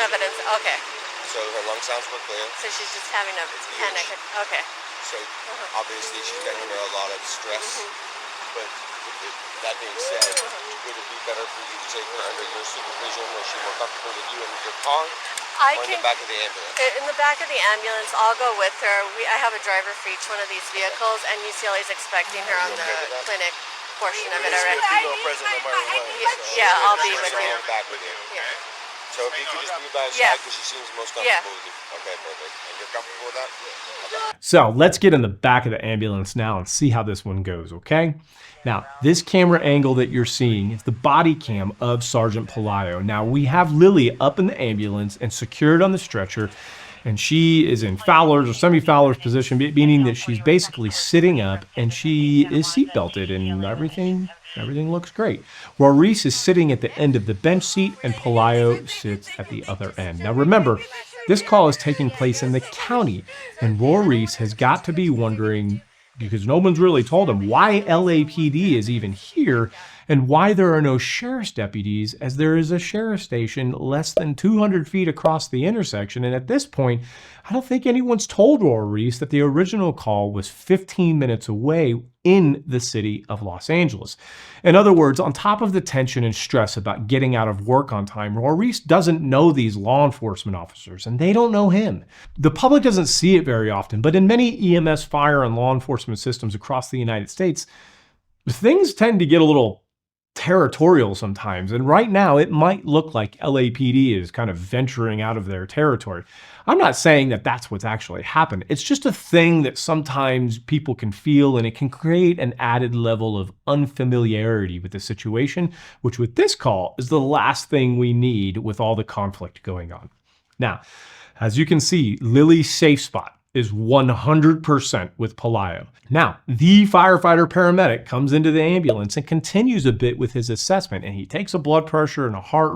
evidence. Okay. So her lung sounds were clear. So she's just having a panic. Okay. So obviously she's been under a lot of stress. But that being said, would it be better for you to take her under your supervision? Is she more comfortable with you in your car? In the back of the ambulance? In the back of the ambulance, I'll go with her. I have a driver for each one of these vehicles, and UCLA is expecting her on the clinic portion of it already. Yeah, I'll be with you. Back with you. Yeah. So if you could just be by her side because she seems most comfortable with you. Okay, perfect. And you're comfortable with that? Okay. So let's get in the back of the ambulance now and see how this one goes, okay? Now, this camera angle that you're seeing is the body cam of Sergeant Pelayo. Now, we have Lilly up in the ambulance and secured on the stretcher, and she is in Fowler's or semi-Fowler's position, meaning that she's basically sitting up and she is seatbelted and everything looks great. Maurice is sitting at the end of the bench seat and Pelayo sits at the other end. Now remember, this call is taking place in the county, and Maurice has got to be wondering, because no one's really told him, why LAPD is even here and why there are no sheriff's deputies, as there is a sheriff's station less than 200 feet across the intersection. And at this point, I don't think anyone's told Maurice that the original call was 15 minutes away in the city of Los Angeles. In other words, on top of the tension and stress about getting out of work on time, Maurice doesn't know these law enforcement officers, and they don't know him. The public doesn't see it very often, but in many EMS, fire, and law enforcement systems across the United States, things tend to get a little territorial sometimes. And right now, it might look like LAPD is kind of venturing out of their territory. I'm not saying that that's what's actually happened. It's just a thing that sometimes people can feel, and it can create an added level of unfamiliarity with the situation, which with this call is the last thing we need with all the conflict going on. Now, as you can see, Lilly's safe spot is 100% with Pelayo. Now, the firefighter paramedic comes into the ambulance and continues a bit with his assessment, and he takes a blood pressure and a heart